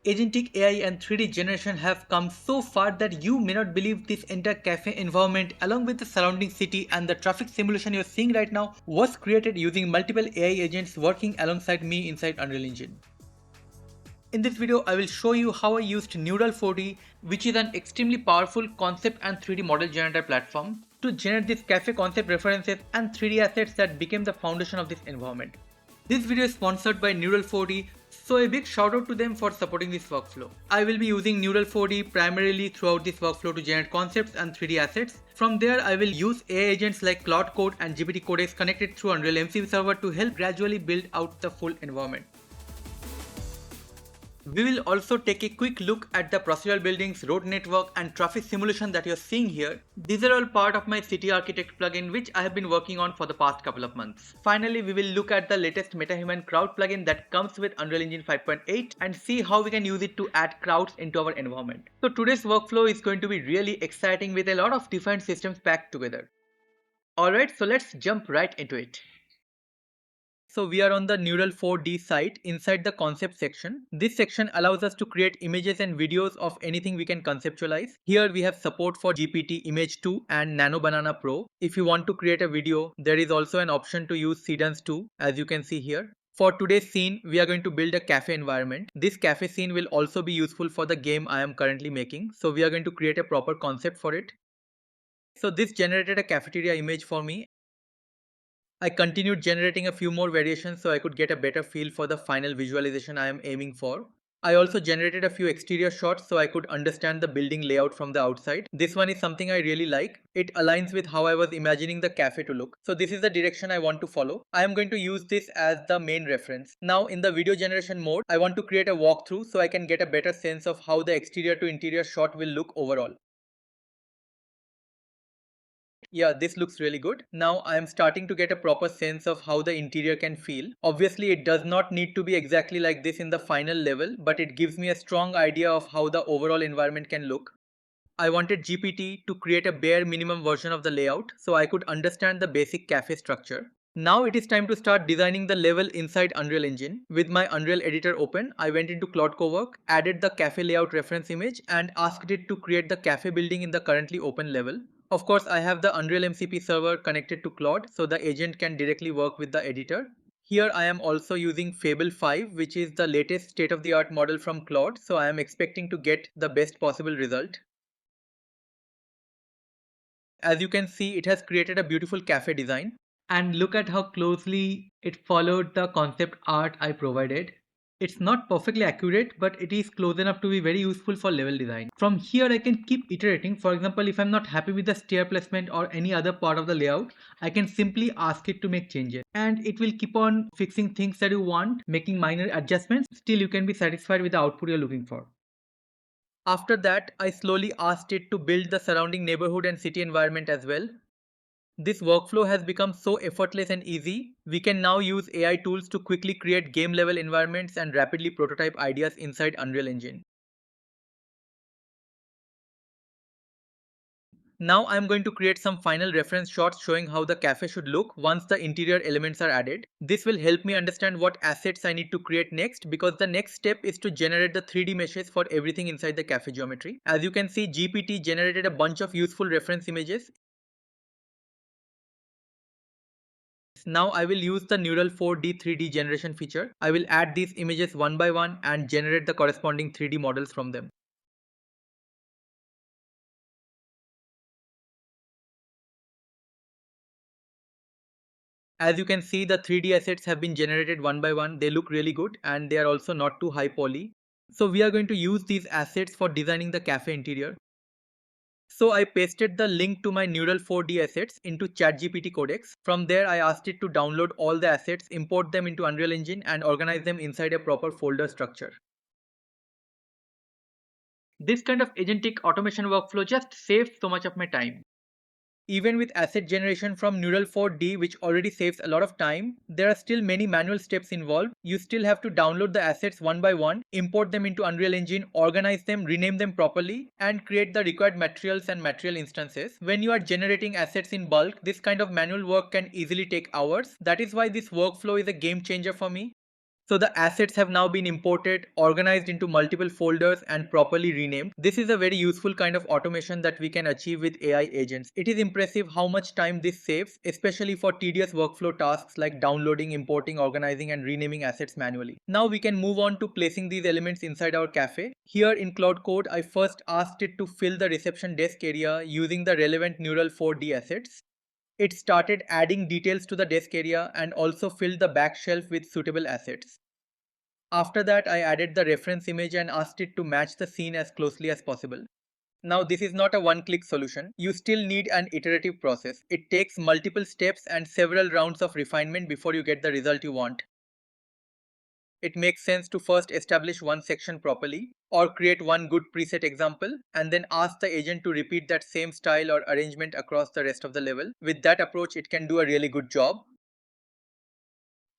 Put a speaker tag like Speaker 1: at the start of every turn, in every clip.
Speaker 1: Agentic AI and 3D generation have come so far that you may not believe this entire cafe environment, along with the surrounding city and the traffic simulation you're seeing right now, was created using multiple AI agents working alongside me inside Unreal Engine. In this video, I will show you how I used Neural 4D, which is an extremely powerful concept and 3D model generator platform, to generate these cafe concept references and 3D assets that became the foundation of this environment. This video is sponsored by Neural 4D, so a big shout out to them for supporting this workflow. I will be using Neural 4D primarily throughout this workflow to generate concepts and 3D assets. From there, I will use AI agents like Cloud Code and GPT Codex connected through Unreal MCP server to help gradually build out the full environment. We will also take a quick look at the procedural buildings, road network and traffic simulation that you're seeing here. These are all part of my City Architect plugin which I have been working on for the past couple of months. Finally, we will look at the latest MetaHuman Crowd plugin that comes with Unreal Engine 5.8 and see how we can use it to add crowds into our environment. So today's workflow is going to be really exciting with a lot of different systems packed together. Alright, so let's jump right into it. So we are on the Neural 4D site inside the concept section. This section allows us to create images and videos of anything we can conceptualize. Here we have support for GPT Image 2 and Nano Banana Pro. If you want to create a video, there is also an option to use Seedance 2, as you can see here. For today's scene, we are going to build a cafe environment. This cafe scene will also be useful for the game I am currently making. So we are going to create a proper concept for it. So this generated a cafeteria image for me. I continued generating a few more variations so I could get a better feel for the final visualization I am aiming for. I also generated a few exterior shots so I could understand the building layout from the outside. This one is something I really like. It aligns with how I was imagining the cafe to look. So this is the direction I want to follow. I am going to use this as the main reference. Now in the video generation mode, I want to create a walkthrough so I can get a better sense of how the exterior to interior shot will look overall. Yeah, this looks really good. Now I am starting to get a proper sense of how the interior can feel. Obviously, it does not need to be exactly like this in the final level, but it gives me a strong idea of how the overall environment can look. I wanted GPT to create a bare minimum version of the layout so I could understand the basic cafe structure. Now it is time to start designing the level inside Unreal Engine. With my Unreal editor open, I went into Cloud Cowork, added the cafe layout reference image and asked it to create the cafe building in the currently open level. Of course, I have the Unreal MCP server connected to Claude so the agent can directly work with the editor. Here I am also using Fable 5, which is the latest state-of-the-art model from Claude, so I am expecting to get the best possible result. As you can see, it has created a beautiful cafe design. And look at how closely it followed the concept art I provided. It's not perfectly accurate, but it is close enough to be very useful for level design. From here I can keep iterating. For example, if I'm not happy with the stair placement or any other part of the layout, I can simply ask it to make changes. And it will keep on fixing things that you want, making minor adjustments. Still you can be satisfied with the output you're looking for. After that, I slowly asked it to build the surrounding neighborhood and city environment as well. This workflow has become so effortless and easy. We can now use AI tools to quickly create game level environments and rapidly prototype ideas inside Unreal Engine. Now I am going to create some final reference shots showing how the cafe should look once the interior elements are added. This will help me understand what assets I need to create next, because the next step is to generate the 3D meshes for everything inside the cafe geometry. As you can see, GPT generated a bunch of useful reference images. Now I will use the Neural 4D 3D generation feature. I will add these images one by one and generate the corresponding 3D models from them. As you can see, the 3D assets have been generated one by one. They look really good and they are also not too high poly. So we are going to use these assets for designing the cafe interior. So I pasted the link to my Neural 4D assets into ChatGPT Codex. From there I asked it to download all the assets, import them into Unreal Engine and organize them inside a proper folder structure. This kind of agentic automation workflow just saves so much of my time. Even with asset generation from Neural 4D, which already saves a lot of time, there are still many manual steps involved. You still have to download the assets one by one, import them into Unreal Engine, organize them, rename them properly, and create the required materials and material instances. When you are generating assets in bulk, this kind of manual work can easily take hours. That is why this workflow is a game changer for me. So the assets have now been imported, organized into multiple folders and properly renamed. This is a very useful kind of automation that we can achieve with AI agents. It is impressive how much time this saves, especially for tedious workflow tasks like downloading, importing, organizing and renaming assets manually. Now we can move on to placing these elements inside our cafe. Here in Cloud Code, I first asked it to fill the reception desk area using the relevant neural 4D assets. It started adding details to the desk area and also filled the back shelf with suitable assets. After that, I added the reference image and asked it to match the scene as closely as possible. Now, this is not a one-click solution. You still need an iterative process. It takes multiple steps and several rounds of refinement before you get the result you want. It makes sense to first establish one section properly or create one good preset example and then ask the agent to repeat that same style or arrangement across the rest of the level. With that approach, it can do a really good job.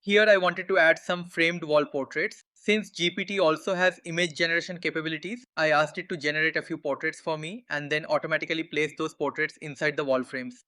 Speaker 1: Here I wanted to add some framed wall portraits. Since GPT also has image generation capabilities, I asked it to generate a few portraits for me and then automatically place those portraits inside the wall frames.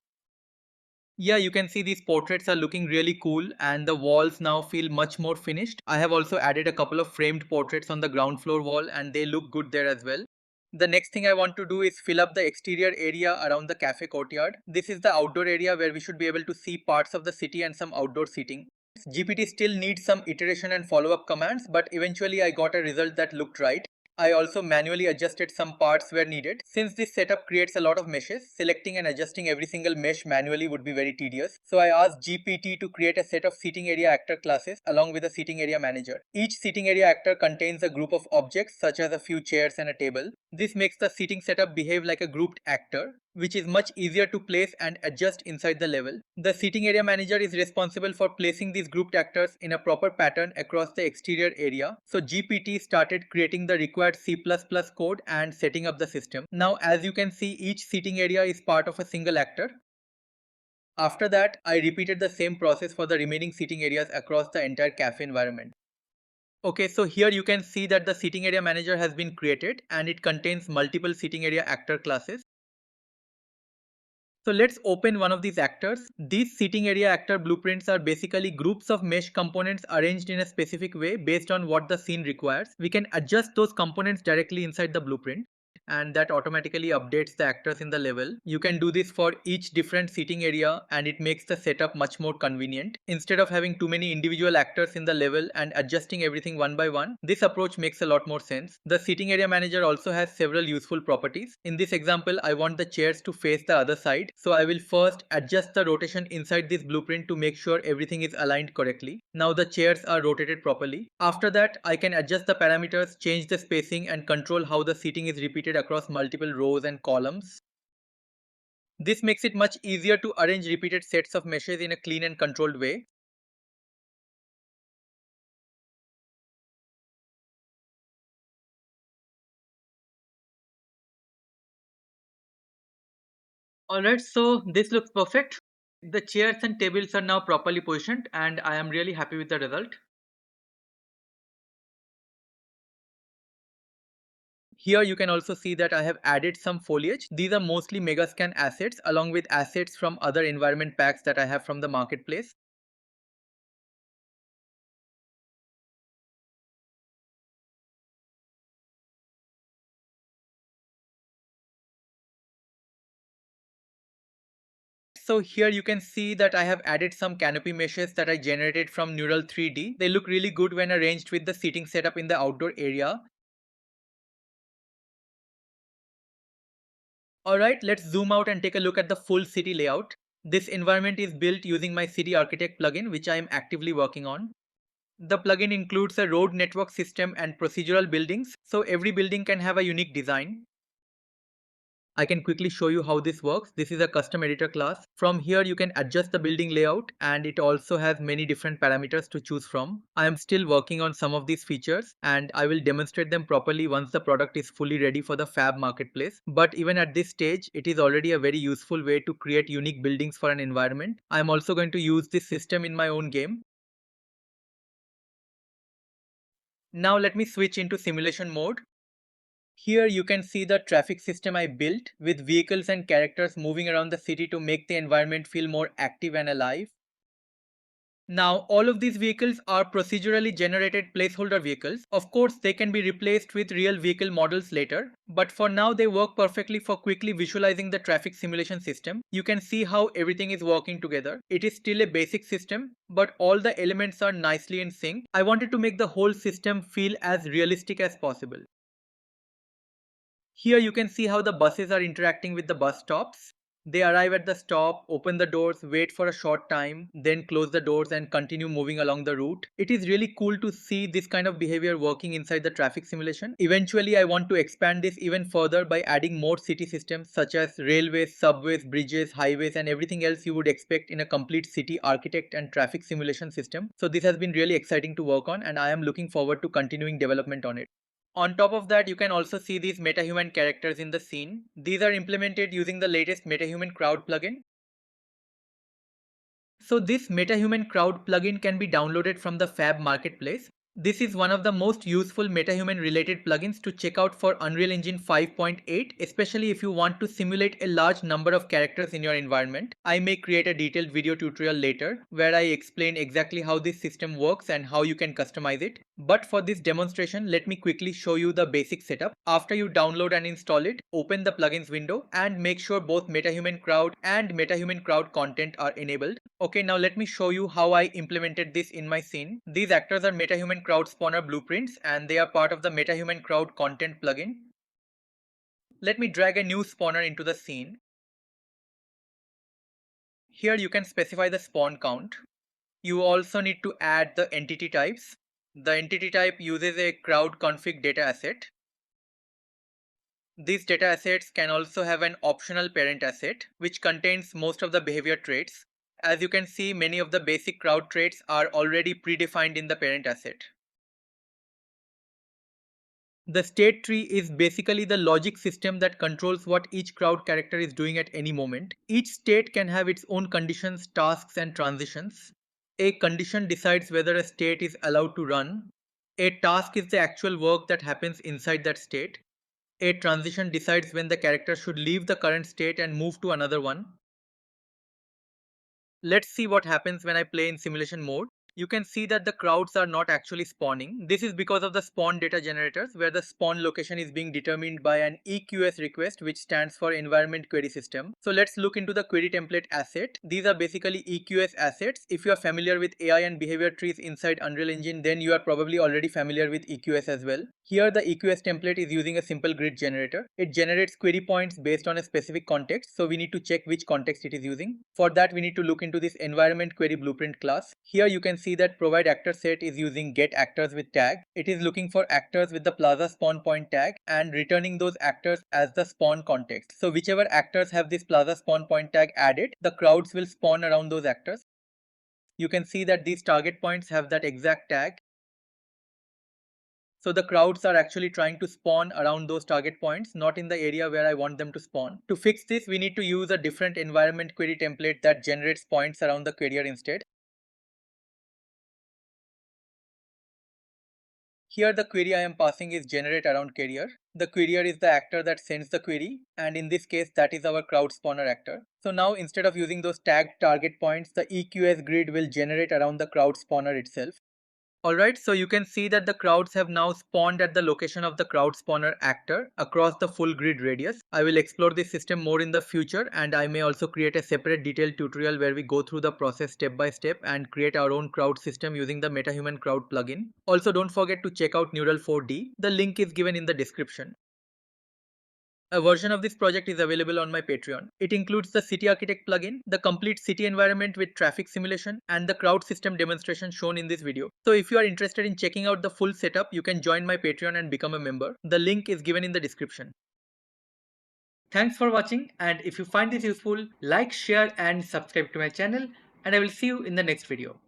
Speaker 1: Yeah, you can see these portraits are looking really cool and the walls now feel much more finished. I have also added a couple of framed portraits on the ground floor wall and they look good there as well. The next thing I want to do is fill up the exterior area around the cafe courtyard. This is the outdoor area where we should be able to see parts of the city and some outdoor seating. GPT still needs some iteration and follow-up commands, but eventually I got a result that looked right. I also manually adjusted some parts where needed. Since this setup creates a lot of meshes, selecting and adjusting every single mesh manually would be very tedious. So I asked GPT to create a set of seating area actor classes along with a seating area manager. Each seating area actor contains a group of objects such as a few chairs and a table. This makes the seating setup behave like a grouped actor, which is much easier to place and adjust inside the level. The seating area manager is responsible for placing these grouped actors in a proper pattern across the exterior area. So GPT started creating the required C++ code and setting up the system. Now as you can see, each seating area is part of a single actor. After that, I repeated the same process for the remaining seating areas across the entire cafe environment. Okay, so here you can see that the seating area manager has been created and it contains multiple seating area actor classes. So let's open one of these actors. These seating area actor blueprints are basically groups of mesh components arranged in a specific way based on what the scene requires. We can adjust those components directly inside the blueprint, and that automatically updates the actors in the level. You can do this for each different seating area and it makes the setup much more convenient. Instead of having too many individual actors in the level and adjusting everything one by one, this approach makes a lot more sense. The seating area manager also has several useful properties. In this example, I want the chairs to face the other side, so I will first adjust the rotation inside this blueprint to make sure everything is aligned correctly. Now the chairs are rotated properly. After that, I can adjust the parameters, change the spacing and control how the seating is repeated across multiple rows and columns. This makes it much easier to arrange repeated sets of meshes in a clean and controlled way. Alright, so this looks perfect. The chairs and tables are now properly positioned and I am really happy with the result. Here you can also see that I have added some foliage. These are mostly Megascan assets along with assets from other environment packs that I have from the marketplace. So here you can see that I have added some canopy meshes that I generated from Neural 3D. They look really good when arranged with the seating setup in the outdoor area. Alright, let's zoom out and take a look at the full city layout. This environment is built using my City Architect plugin, which I am actively working on. The plugin includes a road network system and procedural buildings, so every building can have a unique design. I can quickly show you how this works. This is a custom editor class. From here you can adjust the building layout and it also has many different parameters to choose from. I am still working on some of these features and I will demonstrate them properly once the product is fully ready for the fab marketplace. But even at this stage, it is already a very useful way to create unique buildings for an environment. I am also going to use this system in my own game. Now let me switch into simulation mode. Here you can see the traffic system I built with vehicles and characters moving around the city to make the environment feel more active and alive. Now, all of these vehicles are procedurally generated placeholder vehicles. Of course, they can be replaced with real vehicle models later, but for now they work perfectly for quickly visualizing the traffic simulation system. You can see how everything is working together. It is still a basic system, but all the elements are nicely in sync. I wanted to make the whole system feel as realistic as possible. Here you can see how the buses are interacting with the bus stops. They arrive at the stop, open the doors, wait for a short time, then close the doors and continue moving along the route. It is really cool to see this kind of behavior working inside the traffic simulation. Eventually, I want to expand this even further by adding more city systems such as railways, subways, bridges, highways, and everything else you would expect in a complete city architect and traffic simulation system. So this has been really exciting to work on, and I am looking forward to continuing development on it. On top of that, you can also see these MetaHuman characters in the scene. These are implemented using the latest MetaHuman Crowd plugin. So this MetaHuman Crowd plugin can be downloaded from the Fab marketplace. This is one of the most useful MetaHuman related plugins to check out for Unreal Engine 5.8, especially if you want to simulate a large number of characters in your environment. I may create a detailed video tutorial later where I explain exactly how this system works and how you can customize it. But for this demonstration, let me quickly show you the basic setup. After you download and install it, open the plugins window and make sure both MetaHuman Crowd and MetaHuman Crowd content are enabled. Okay, now let me show you how I implemented this in my scene. These actors are MetaHuman Crowd spawner blueprints and they are part of the MetaHuman Crowd content plugin. Let me drag a new spawner into the scene. Here you can specify the spawn count. You also need to add the entity types. The entity type uses a crowd config data asset. These data assets can also have an optional parent asset, which contains most of the behavior traits. As you can see, many of the basic crowd traits are already predefined in the parent asset. The state tree is basically the logic system that controls what each crowd character is doing at any moment. Each state can have its own conditions, tasks, and transitions. A condition decides whether a state is allowed to run. A task is the actual work that happens inside that state. A transition decides when the character should leave the current state and move to another one. Let's see what happens when I play in simulation mode. You can see that the crowds are not actually spawning. This is because of the spawn data generators, where the spawn location is being determined by an EQS request, which stands for Environment Query System. So let's look into the query template asset. These are basically EQS assets. If you are familiar with AI and behavior trees inside Unreal Engine, then you are probably already familiar with EQS as well. Here the EQS template is using a simple grid generator. It generates query points based on a specific context, so we need to check which context it is using. For that, we need to look into this environment query blueprint class. Here you can see that provide actor set is using get actors with tag. It is looking for actors with the plaza spawn point tag and returning those actors as the spawn context. So whichever actors have this plaza spawn point tag added, the crowds will spawn around those actors. You can see that these target points have that exact tag. So the crowds are actually trying to spawn around those target points, not in the area where I want them to spawn. To fix this, we need to use a different environment query template that generates points around the querier instead. Here the query I am passing is generate around querier. The querier is the actor that sends the query, and in this case that is our crowd spawner actor. So now instead of using those tagged target points, the EQS grid will generate around the crowd spawner itself. Alright, so you can see that the crowds have now spawned at the location of the crowd spawner actor across the full grid radius. I will explore this system more in the future, and I may also create a separate detailed tutorial where we go through the process step by step and create our own crowd system using the MetaHuman Crowd plugin. Also, don't forget to check out Neural 4D. The link is given in the description. A version of this project is available on my Patreon. It includes the City Architect plugin, the complete city environment with traffic simulation, and the crowd system demonstration shown in this video. So if you are interested in checking out the full setup, you can join my Patreon and become a member. The link is given in the description. Thanks for watching, and if you find this useful, like, share and subscribe to my channel, and I will see you in the next video.